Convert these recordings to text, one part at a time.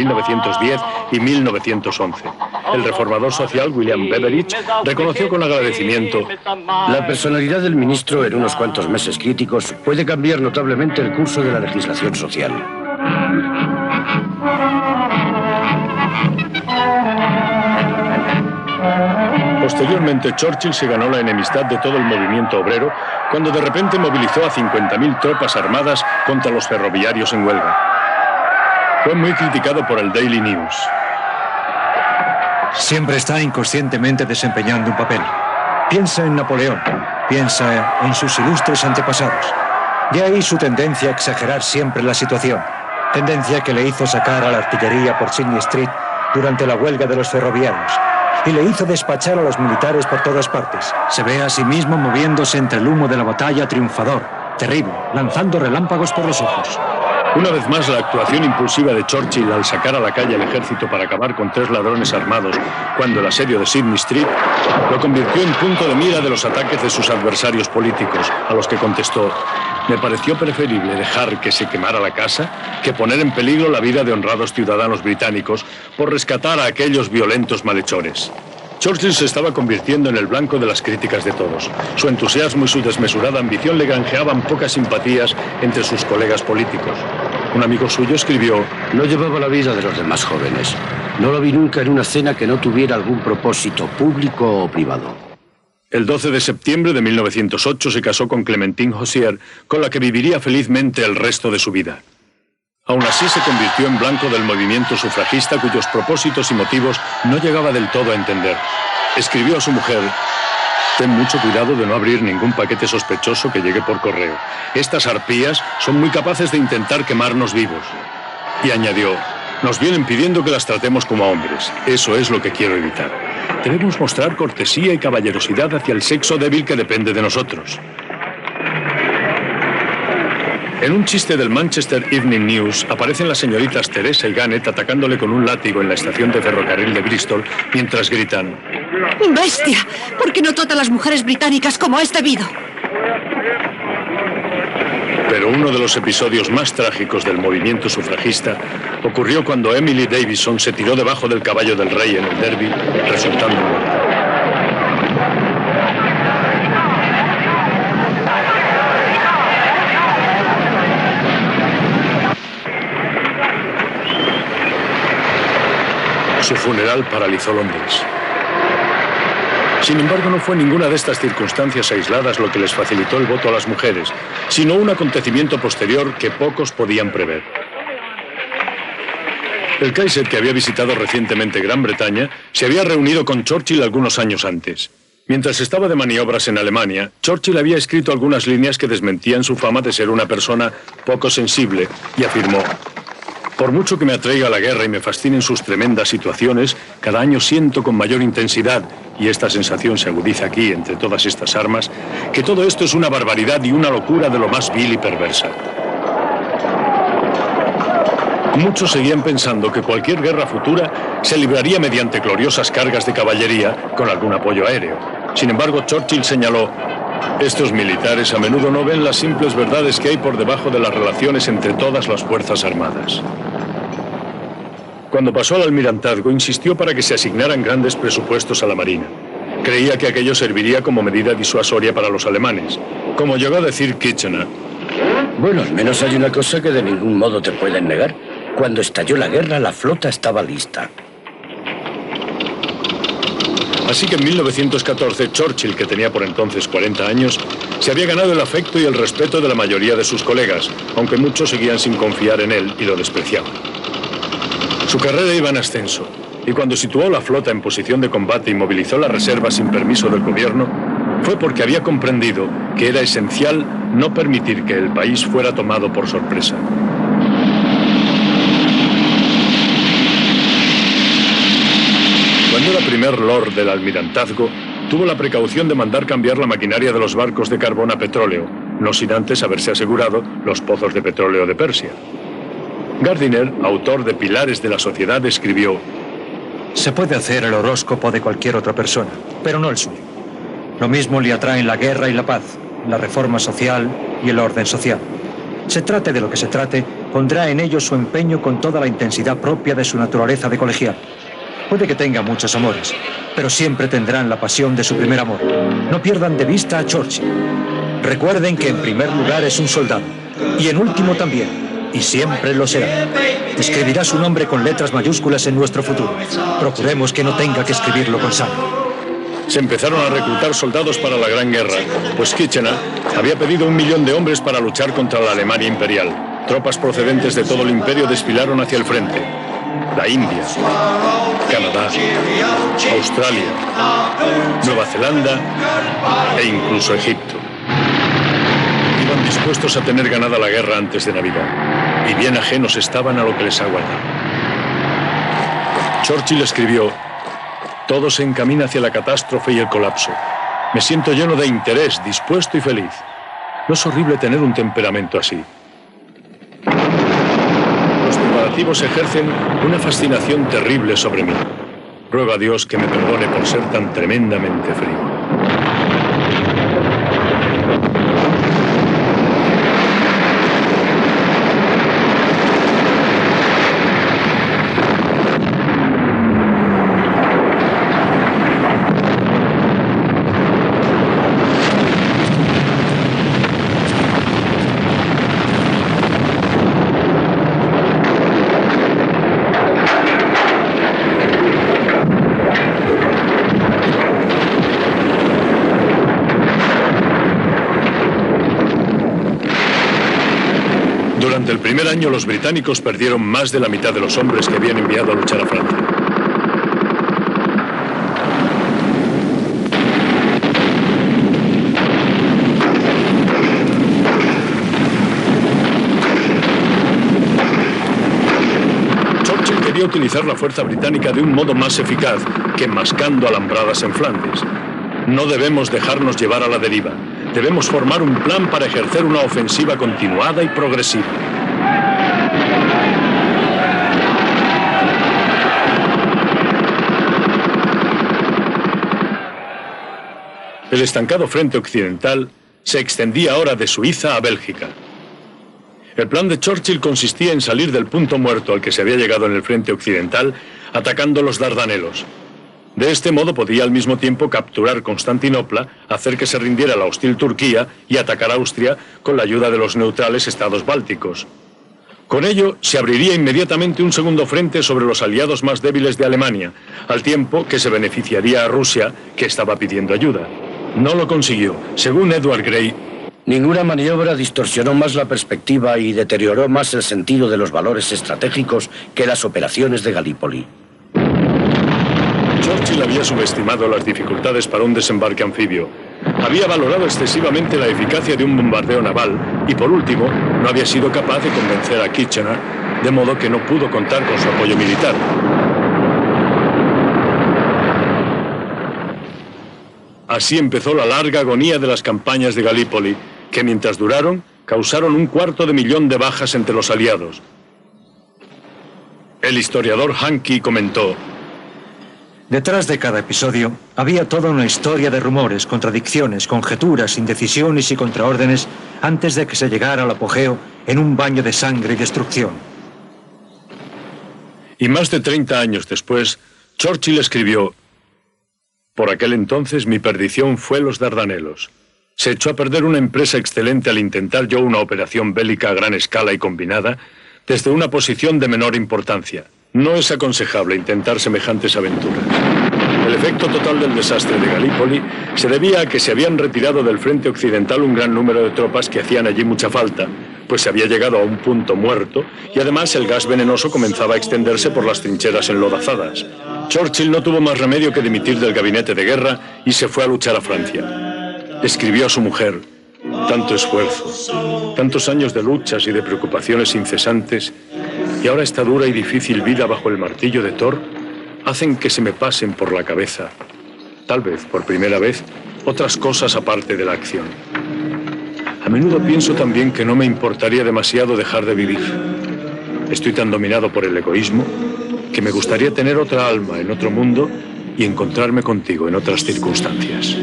1910 y 1911. El reformador social William Beveridge reconoció con agradecimiento: la personalidad del ministro en unos cuantos meses críticos puede cambiar notablemente el curso de la legislación social. Posteriormente, Churchill se ganó la enemistad de todo el movimiento obrero cuando de repente movilizó a 50.000 tropas armadas contra los ferroviarios en huelga. Fue muy criticado por el Daily News. Siempre está inconscientemente desempeñando un papel. Piensa en Napoleón, piensa en sus ilustres antepasados. De ahí su tendencia a exagerar siempre la situación. Tendencia que le hizo sacar a la artillería por Sydney Street durante la huelga de los ferroviarios. Y le hizo despachar a los militares por todas partes. Se ve a sí mismo moviéndose entre el humo de la batalla triunfador, terrible, lanzando relámpagos por los ojos. Una vez más, la actuación impulsiva de Churchill al sacar a la calle al ejército para acabar con 3 ladrones armados cuando el asedio de Sydney Street lo convirtió en punto de mira de los ataques de sus adversarios políticos, a los que contestó: me pareció preferible dejar que se quemara la casa que poner en peligro la vida de honrados ciudadanos británicos por rescatar a aquellos violentos malhechores. Churchill se estaba convirtiendo en el blanco de las críticas de todos. Su entusiasmo y su desmesurada ambición le granjeaban pocas simpatías entre sus colegas políticos. Un amigo suyo escribió: no llevaba la vida de los demás jóvenes. No lo vi nunca en una cena que no tuviera algún propósito público o privado. El 12 de septiembre de 1908 se casó con Clementine Hozier, con la que viviría felizmente el resto de su vida. Aún así se convirtió en blanco del movimiento sufragista, cuyos propósitos y motivos no llegaba del todo a entender. Escribió a su mujer: ten mucho cuidado de no abrir ningún paquete sospechoso que llegue por correo. Estas arpías son muy capaces de intentar quemarnos vivos. Y añadió: nos vienen pidiendo que las tratemos como a hombres. Eso es lo que quiero evitar. Debemos mostrar cortesía y caballerosidad hacia el sexo débil que depende de nosotros. En un chiste del Manchester Evening News aparecen las señoritas Teresa y Gannett atacándole con un látigo en la estación de ferrocarril de Bristol mientras gritan: ¡bestia! ¿Por qué no trata a las mujeres británicas como es debido? Pero uno de los episodios más trágicos del movimiento sufragista ocurrió cuando Emily Davison se tiró debajo del caballo del rey en el derby, resultando muerta. Su funeral paralizó Londres. Sin embargo, no fue ninguna de estas circunstancias aisladas lo que les facilitó el voto a las mujeres, sino un acontecimiento posterior que pocos podían prever. El Kaiser, que había visitado recientemente Gran Bretaña, se había reunido con Churchill algunos años antes. Mientras estaba de maniobras en Alemania, Churchill había escrito algunas líneas que desmentían su fama de ser una persona poco sensible y afirmó: por mucho que me atraiga la guerra y me fascinen sus tremendas situaciones, cada año siento con mayor intensidad, y esta sensación se agudiza aquí entre todas estas armas, que todo esto es una barbaridad y una locura de lo más vil y perversa. Muchos seguían pensando que cualquier guerra futura se libraría mediante gloriosas cargas de caballería con algún apoyo aéreo. Sin embargo, Churchill señaló: estos militares a menudo no ven las simples verdades que hay por debajo de las relaciones entre todas las fuerzas armadas. Cuando pasó al almirantazgo, insistió para que se asignaran grandes presupuestos a la Marina. Creía que aquello serviría como medida disuasoria para los alemanes. Como llegó a decir Kitchener: bueno, al menos hay una cosa que de ningún modo te pueden negar. Cuando estalló la guerra, la flota estaba lista. Así que en 1914, Churchill, que tenía por entonces 40 años, se había ganado el afecto y el respeto de la mayoría de sus colegas, aunque muchos seguían sin confiar en él y lo despreciaban. Su carrera iba en ascenso, y cuando situó la flota en posición de combate y movilizó las reservas sin permiso del gobierno, fue porque había comprendido que era esencial no permitir que el país fuera tomado por sorpresa. Cuando era primer lord del almirantazgo, tuvo la precaución de mandar cambiar la maquinaria de los barcos de carbón a petróleo, no sin antes haberse asegurado los pozos de petróleo de Persia. Gardiner, autor de Pilares de la Sociedad, escribió: se puede hacer el horóscopo de cualquier otra persona, pero no el suyo. Lo mismo le atraen la guerra y la paz, la reforma social y el orden social. Se trate de lo que se trate, pondrá en ellos su empeño con toda la intensidad propia de su naturaleza de colegial. Puede que tenga muchos amores, pero siempre tendrán la pasión de su primer amor. No pierdan de vista a Churchill. Recuerden que en primer lugar es un soldado, y en último también. Y siempre lo será. Escribirá su nombre con letras mayúsculas en nuestro futuro. Procuremos que no tenga que escribirlo con sangre. Se empezaron a reclutar soldados para la Gran Guerra, pues Kitchener había pedido 1 millón de hombres para luchar contra la Alemania imperial. Tropas procedentes de todo el imperio desfilaron hacia el frente. La India, Canadá, Australia, Nueva Zelanda e incluso Egipto. Iban dispuestos a tener ganada la guerra antes de Navidad, y bien ajenos estaban a lo que les aguardaba. Churchill escribió: todo se encamina hacia la catástrofe y el colapso. Me siento lleno de interés, dispuesto y feliz. ¿No es horrible tener un temperamento así? Los preparativos ejercen una fascinación terrible sobre mí. Ruego a Dios que me perdone por ser tan tremendamente frío. Durante el primer año, los británicos perdieron más de la mitad de los hombres que habían enviado a luchar a Francia. Churchill quería utilizar la fuerza británica de un modo más eficaz que enmascando alambradas en Flandes. No debemos dejarnos llevar a la deriva. Debemos formar un plan para ejercer una ofensiva continuada y progresiva. El estancado frente occidental se extendía ahora de Suiza a Bélgica. El plan de Churchill consistía en salir del punto muerto al que se había llegado en el frente occidental, atacando los Dardanelos. De este modo podía al mismo tiempo capturar Constantinopla, hacer que se rindiera la hostil Turquía y atacar Austria con la ayuda de los neutrales estados bálticos. Con ello, se abriría inmediatamente un segundo frente sobre los aliados más débiles de Alemania, al tiempo que se beneficiaría a Rusia, que estaba pidiendo ayuda. No lo consiguió. Según Edward Grey, ninguna maniobra distorsionó más la perspectiva y deterioró más el sentido de los valores estratégicos que las operaciones de Galípoli. Churchill había subestimado las dificultades para un desembarque anfibio. Había valorado excesivamente la eficacia de un bombardeo naval y, por último, no había sido capaz de convencer a Kitchener, de modo que no pudo contar con su apoyo militar. Así empezó la larga agonía de las campañas de Galípoli, que mientras duraron, causaron 250.000 de bajas entre los aliados. El historiador Hankey comentó: detrás de cada episodio había toda una historia de rumores, contradicciones, conjeturas, indecisiones y contraórdenes antes de que se llegara al apogeo en un baño de sangre y destrucción. Y más de 30 años después, Churchill escribió: por aquel entonces mi perdición fue los Dardanelos. Se echó a perder una empresa excelente al intentar yo una operación bélica a gran escala y combinada desde una posición de menor importancia. No es aconsejable intentar semejantes aventuras. El efecto total del desastre de Galípoli se debía a que se habían retirado del frente occidental un gran número de tropas que hacían allí mucha falta, pues se había llegado a un punto muerto y además el gas venenoso comenzaba a extenderse por las trincheras enlodazadas. Churchill no tuvo más remedio que dimitir del gabinete de guerra y se fue a luchar a Francia. Escribió a su mujer: tanto esfuerzo, tantos años de luchas y de preocupaciones incesantes, y ahora esta dura y difícil vida bajo el martillo de Thor hacen que se me pasen por la cabeza, tal vez por primera vez, otras cosas aparte de la acción. A menudo pienso también que no me importaría demasiado dejar de vivir. Estoy tan dominado por el egoísmo que me gustaría tener otra alma en otro mundo y encontrarme contigo en otras circunstancias.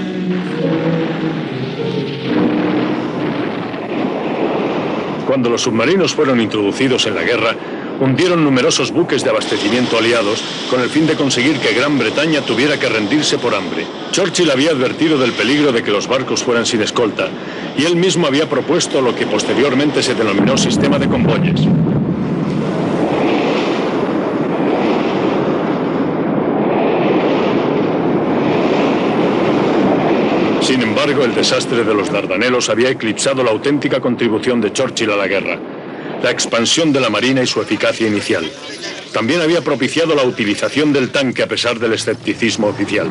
Cuando los submarinos fueron introducidos en la guerra, hundieron numerosos buques de abastecimiento aliados con el fin de conseguir que Gran Bretaña tuviera que rendirse por hambre. Churchill había advertido del peligro de que los barcos fueran sin escolta, y él mismo había propuesto lo que posteriormente se denominó sistema de convoyes. Sin embargo, el desastre de los Dardanelos había eclipsado la auténtica contribución de Churchill a la guerra, la expansión de la marina y su eficacia inicial. También había propiciado la utilización del tanque a pesar del escepticismo oficial.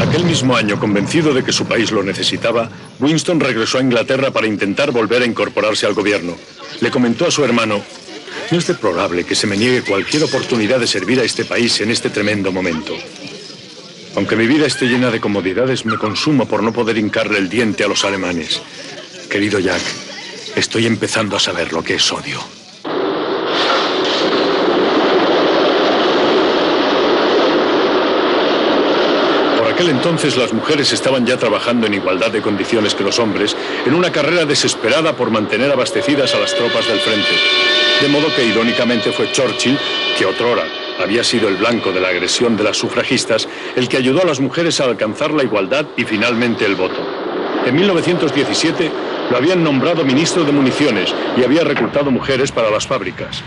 Aquel mismo año, convencido de que su país lo necesitaba, Winston regresó a Inglaterra para intentar volver a incorporarse al gobierno. Le comentó a su hermano: «No es deplorable que se me niegue cualquier oportunidad de servir a este país en este tremendo momento. Aunque mi vida esté llena de comodidades, me consumo por no poder hincarle el diente a los alemanes. Querido Jack, estoy empezando a saber lo que es odio». Por aquel entonces las mujeres estaban ya trabajando en igualdad de condiciones que los hombres, en una carrera desesperada por mantener abastecidas a las tropas del frente. De modo que irónicamente fue Churchill, que otrora había sido el blanco de la agresión de las sufragistas, el que ayudó a las mujeres a alcanzar la igualdad y finalmente el voto. En 1917 lo habían nombrado ministro de municiones y había reclutado mujeres para las fábricas.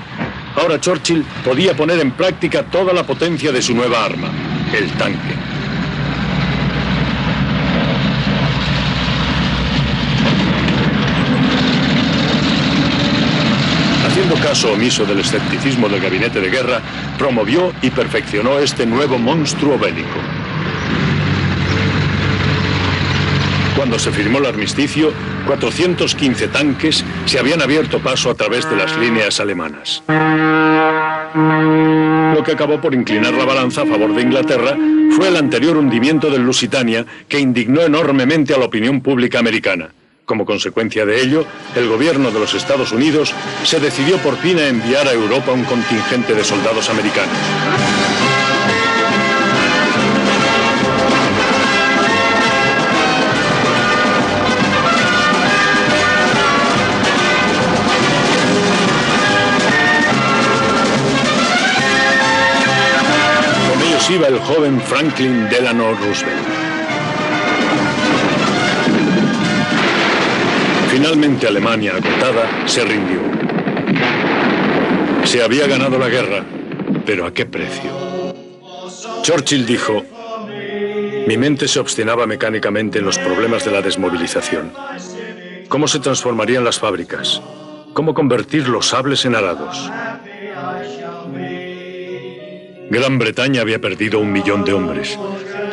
Ahora Churchill podía poner en práctica toda la potencia de su nueva arma, el tanque. Haciendo caso omiso del escepticismo del gabinete de guerra, promovió y perfeccionó este nuevo monstruo bélico. Cuando se firmó el armisticio, 415 tanques se habían abierto paso a través de las líneas alemanas. Lo que acabó por inclinar la balanza a favor de Inglaterra fue el anterior hundimiento del Lusitania, que indignó enormemente a la opinión pública americana. Como consecuencia de ello, el gobierno de los Estados Unidos se decidió por fin a enviar a Europa un contingente de soldados americanos. Con ellos iba el joven Franklin Delano Roosevelt. Finalmente Alemania, agotada, se rindió. Se había ganado la guerra, pero ¿a qué precio? Churchill dijo: «Mi mente se obstinaba mecánicamente en los problemas de la desmovilización. ¿Cómo se transformarían las fábricas? ¿Cómo convertir los sables en arados?» Gran Bretaña había perdido 1 millón de hombres.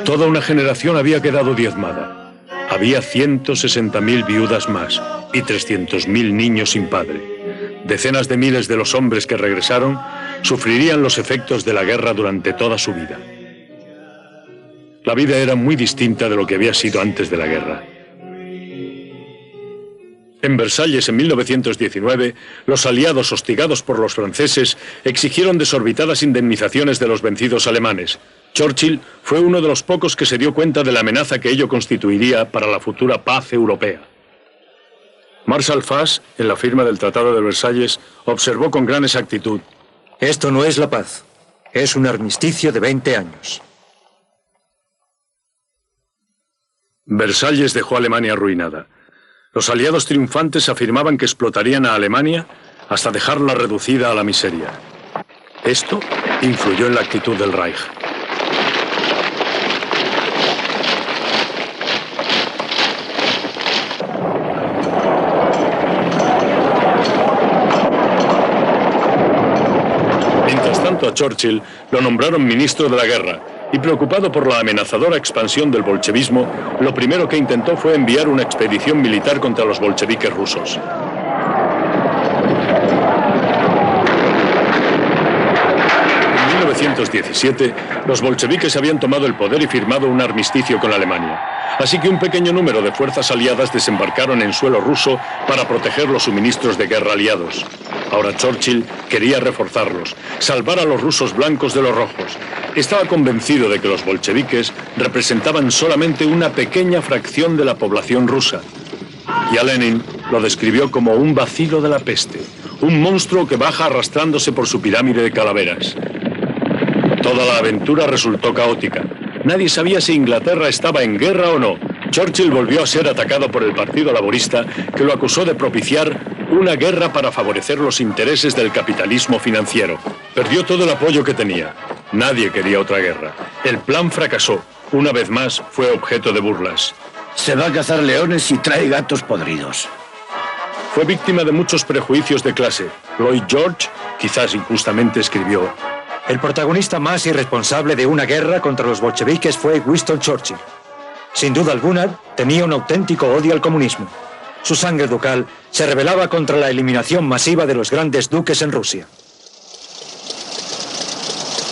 Toda una generación había quedado diezmada. Había 160.000 viudas más y 300.000 niños sin padre. Decenas de miles de los hombres que regresaron sufrirían los efectos de la guerra durante toda su vida. La vida era muy distinta de lo que había sido antes de la guerra. En Versalles, en 1919, los aliados, hostigados por los franceses, exigieron desorbitadas indemnizaciones de los vencidos alemanes. Churchill fue uno de los pocos que se dio cuenta de la amenaza que ello constituiría para la futura paz europea. Marshal Foch, en la firma del Tratado de Versalles, observó con gran exactitud: Esto no es la paz, es un armisticio de 20 años. Versalles dejó a Alemania arruinada. Los aliados triunfantes afirmaban que explotarían a Alemania hasta dejarla reducida a la miseria. Esto influyó en la actitud del Reich. Mientras tanto, a Churchill lo nombraron ministro de la guerra, y preocupado por la amenazadora expansión del bolchevismo, lo primero que intentó fue enviar una expedición militar contra los bolcheviques rusos. En 1917, los bolcheviques habían tomado el poder y firmado un armisticio con Alemania. Así que un pequeño número de fuerzas aliadas desembarcaron en suelo ruso para proteger los suministros de guerra aliados. Ahora Churchill quería reforzarlos, salvar a los rusos blancos de los rojos. estaba convencido de que los bolcheviques representaban solamente una pequeña fracción de la población rusa. Y a Lenin lo describió como un vacilo de la peste, un monstruo que baja arrastrándose por su pirámide de calaveras. Toda la aventura resultó caótica. Nadie sabía si Inglaterra estaba en guerra o no. Churchill volvió a ser atacado por el Partido Laborista, que lo acusó de propiciar una guerra para favorecer los intereses del capitalismo financiero. Perdió todo el apoyo que tenía. Nadie quería otra guerra. El plan fracasó. Una vez más, fue objeto de burlas. Se va a cazar leones y trae gatos podridos. Fue víctima de muchos prejuicios de clase. Lloyd George, quizás injustamente, escribió: el protagonista más irresponsable de una guerra contra los bolcheviques fue Winston Churchill. Sin duda alguna, tenía un auténtico odio al comunismo. Su sangre ducal se rebelaba contra la eliminación masiva de los grandes duques en Rusia.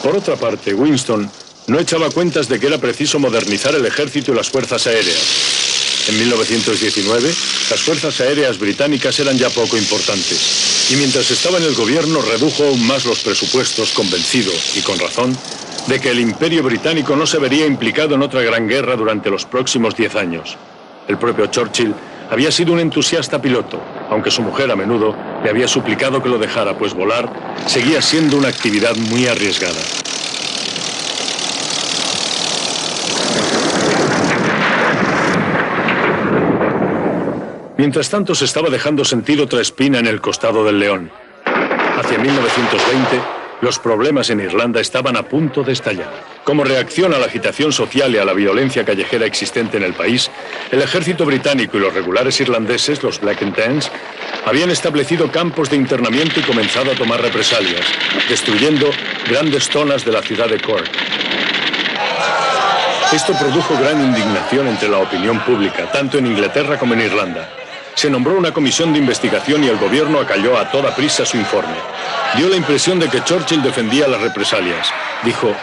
Por otra parte, Winston no echaba cuentas de que era preciso modernizar el ejército y las fuerzas aéreas. En 1919, las fuerzas aéreas británicas eran ya poco importantes. Y mientras estaba en el gobierno, redujo aún más los presupuestos, convencido, y con razón, de que el Imperio Británico no se vería implicado en otra gran guerra durante los próximos 10 años. El propio Churchill había sido un entusiasta piloto, aunque su mujer a menudo le había suplicado que lo dejara, pues volar seguía siendo una actividad muy arriesgada. Mientras tanto, se estaba dejando sentir otra espina en el costado del león. Hacia 1920, los problemas en Irlanda estaban a punto de estallar. Como reacción a la agitación social y a la violencia callejera existente en el país, el ejército británico y los regulares irlandeses, los Black and Tans, habían establecido campos de internamiento y comenzado a tomar represalias, destruyendo grandes zonas de la ciudad de Cork. Esto produjo gran indignación entre la opinión pública, tanto en Inglaterra como en Irlanda. Se nombró una comisión de investigación y el gobierno acalló a toda prisa su informe. Dio la impresión de que Churchill defendía las represalias. Dijo: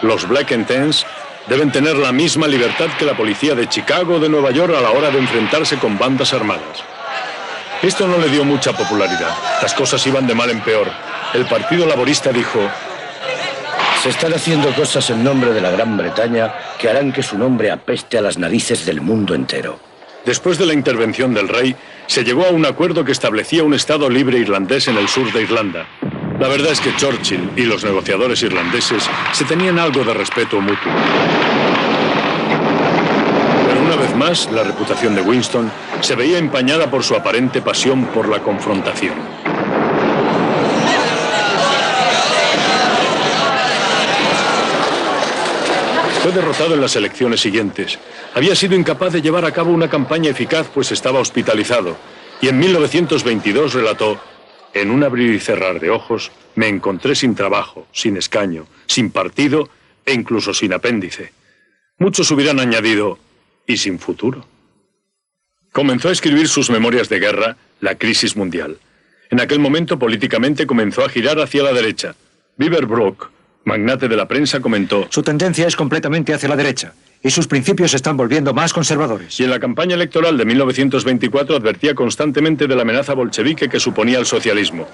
los Black and Tans deben tener la misma libertad que la policía de Chicago o de Nueva York a la hora de enfrentarse con bandas armadas. Esto no le dio mucha popularidad. Las cosas iban de mal en peor. El Partido Laborista dijo: se están haciendo cosas en nombre de la Gran Bretaña que harán que su nombre apeste a las narices del mundo entero. Después de la intervención del rey, se llegó a un acuerdo que establecía un Estado libre irlandés en el sur de Irlanda. La verdad es que Churchill y los negociadores irlandeses se tenían algo de respeto mutuo. Pero una vez más, la reputación de Winston se veía empañada por su aparente pasión por la confrontación. Fue derrotado en las elecciones siguientes. Había sido incapaz de llevar a cabo una campaña eficaz, pues estaba hospitalizado. Y en 1922 relató: en un abrir y cerrar de ojos, me encontré sin trabajo, sin escaño, sin partido e incluso sin apéndice. Muchos hubieran añadido: y sin futuro. Comenzó a escribir sus memorias de guerra, La crisis mundial. En aquel momento, políticamente, comenzó a girar hacia la derecha. Beaverbrook, magnate de la prensa, comentó: su tendencia es completamente hacia la derecha y sus principios se están volviendo más conservadores. Y en la campaña electoral de 1924 advertía constantemente de la amenaza bolchevique que suponía el socialismo.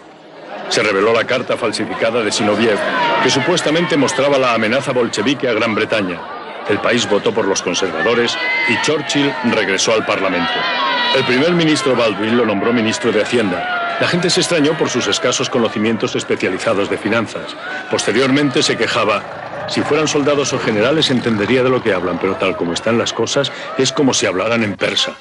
Se reveló la carta falsificada de Zinoviev, que supuestamente mostraba la amenaza bolchevique a Gran Bretaña. El país votó por los conservadores y Churchill regresó al Parlamento. El primer ministro Baldwin lo nombró ministro de Hacienda. La gente se extrañó por sus escasos conocimientos especializados de finanzas. Posteriormente se quejaba: si fueran soldados o generales entendería de lo que hablan, pero tal como están las cosas, es como si hablaran en persa.